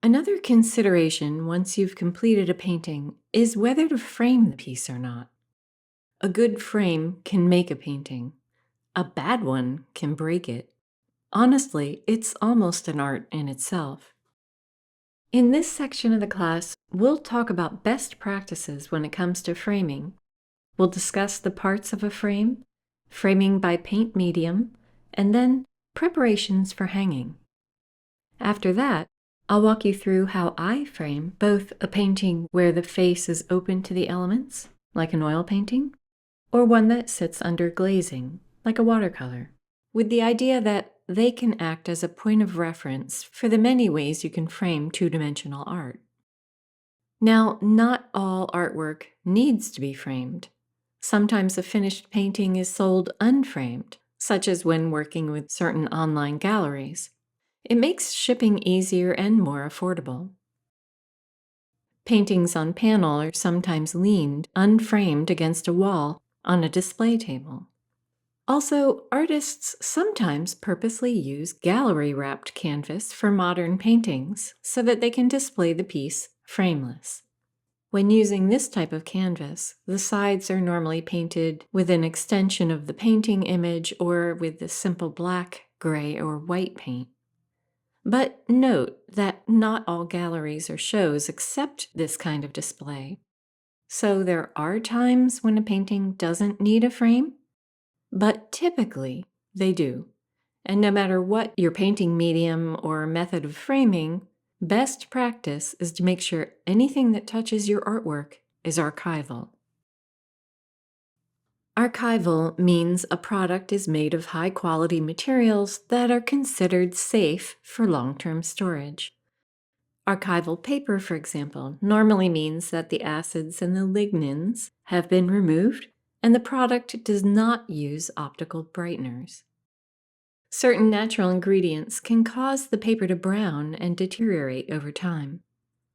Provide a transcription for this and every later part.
Another consideration once you've completed a painting is whether to frame the piece or not. A good frame can make a painting. A bad one can break it. Honestly, it's almost an art in itself. In this section of the class, we'll talk about best practices when it comes to framing. We'll discuss the parts of a frame, framing by paint medium, and then preparations for hanging. After that, I'll walk you through how I frame both a painting where the face is open to the elements, like an oil painting, or one that sits under glazing, like a watercolor, with the idea that they can act as a point of reference for the many ways you can frame two-dimensional art. Now, not all artwork needs to be framed. Sometimes a finished painting is sold unframed, such as when working with certain online galleries. It makes shipping easier and more affordable. Paintings on panel are sometimes leaned, unframed against a wall on a display table. Also, artists sometimes purposely use gallery-wrapped canvas for modern paintings so that they can display the piece frameless. When using this type of canvas, the sides are normally painted with an extension of the painting image or with the simple black, gray, or white paint. But note that not all galleries or shows accept this kind of display. So there are times when a painting doesn't need a frame, but typically they do. And no matter what your painting medium or method of framing, best practice is to make sure anything that touches your artwork is archival. Archival means a product is made of high-quality materials that are considered safe for long-term storage. Archival paper, for example, normally means that the acids and the lignins have been removed and the product does not use optical brighteners. Certain natural ingredients can cause the paper to brown and deteriorate over time,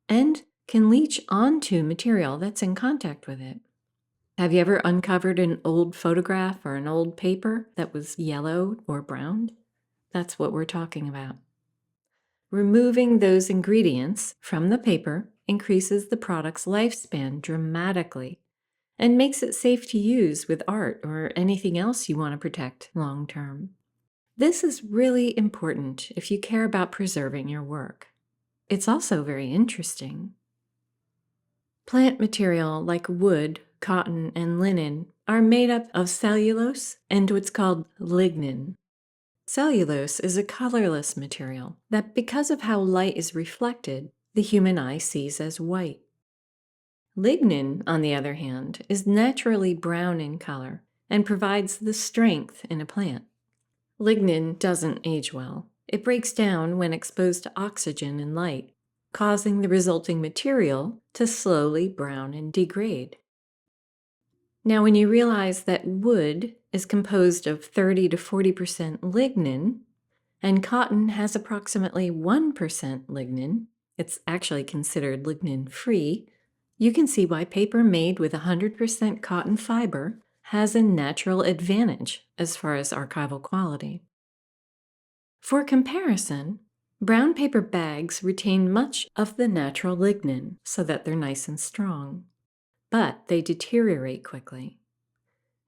and can leach onto material that's in contact with it. Have you ever uncovered an old photograph or an old paper that was yellow or browned? That's what we're talking about. Removing those ingredients from the paper increases the product's lifespan dramatically and makes it safe to use with art or anything else you want to protect long term. This is really important if you care about preserving your work. It's also very interesting. Plant material like wood, cotton, and linen are made up of cellulose and what's called lignin. Cellulose is a colorless material that, because of how light is reflected, the human eye sees as white. Lignin, on the other hand, is naturally brown in color and provides the strength in a plant. Lignin doesn't age well. It breaks down when exposed to oxygen and light, causing the resulting material to slowly brown and degrade. Now, when you realize that wood is composed of 30 to 40% lignin, and cotton has approximately 1% lignin, it's actually considered lignin-free, you can see why paper made with 100% cotton fiber has a natural advantage as far as archival quality. For comparison, brown paper bags retain much of the natural lignin so that they're nice and strong, but they deteriorate quickly.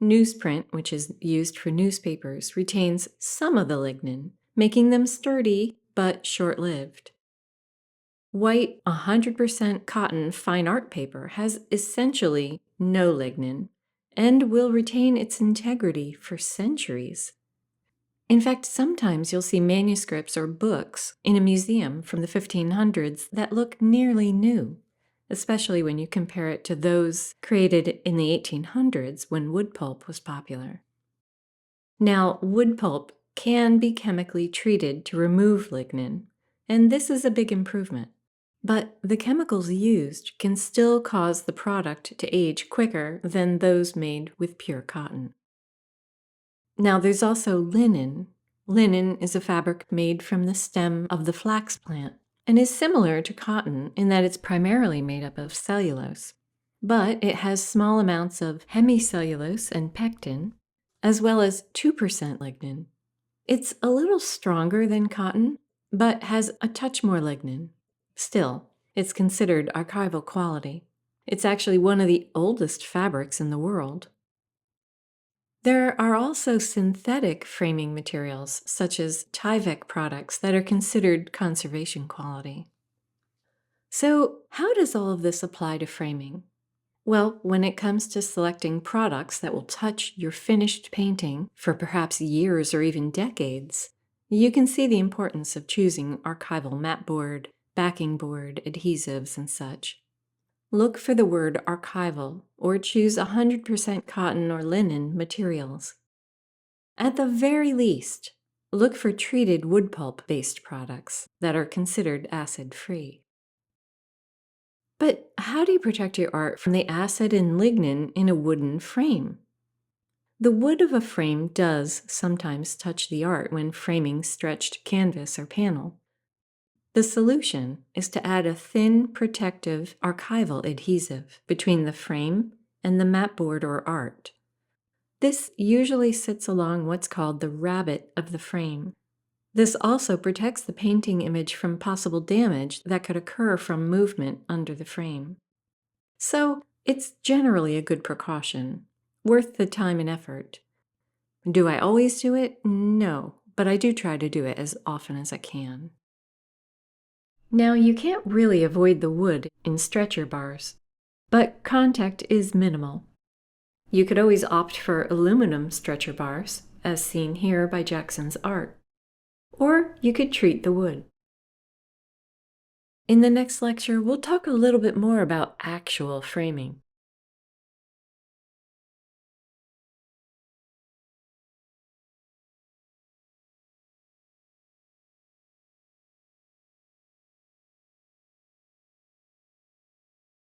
Newsprint, which is used for newspapers, retains some of the lignin, making them sturdy but short-lived. White 100% cotton fine art paper has essentially no lignin and will retain its integrity for centuries. In fact, sometimes you'll see manuscripts or books in a museum from the 1500s that look nearly new, especially when you compare it to those created in the 1800s when wood pulp was popular. Now, wood pulp can be chemically treated to remove lignin, and this is a big improvement. But the chemicals used can still cause the product to age quicker than those made with pure cotton. Now, there's also linen. Linen is a fabric made from the stem of the flax plant and is similar to cotton in that it's primarily made up of cellulose. But it has small amounts of hemicellulose and pectin, as well as 2% lignin. It's a little stronger than cotton, but has a touch more lignin. Still, it's considered archival quality. It's actually one of the oldest fabrics in the world. There are also synthetic framing materials, such as Tyvek products, that are considered conservation quality. So, how does all of this apply to framing? Well, when it comes to selecting products that will touch your finished painting for perhaps years or even decades, you can see the importance of choosing archival mat board, backing board, adhesives, and such. Look for the word archival or choose 100% cotton or linen materials. At the very least, look for treated wood pulp based products that are considered acid free. But how do you protect your art from the acid and lignin in a wooden frame? The wood of a frame does sometimes touch the art when framing stretched canvas or panel. The solution is to add a thin, protective archival adhesive between the frame and the mat board or art. This usually sits along what's called the rabbet of the frame. This also protects the painting image from possible damage that could occur from movement under the frame. So, it's generally a good precaution, worth the time and effort. Do I always do it? No, but I do try to do it as often as I can. Now, you can't really avoid the wood in stretcher bars, but contact is minimal. You could always opt for aluminum stretcher bars, as seen here by Jackson's art, or you could treat the wood. In the next lecture, we'll talk a little bit more about actual framing.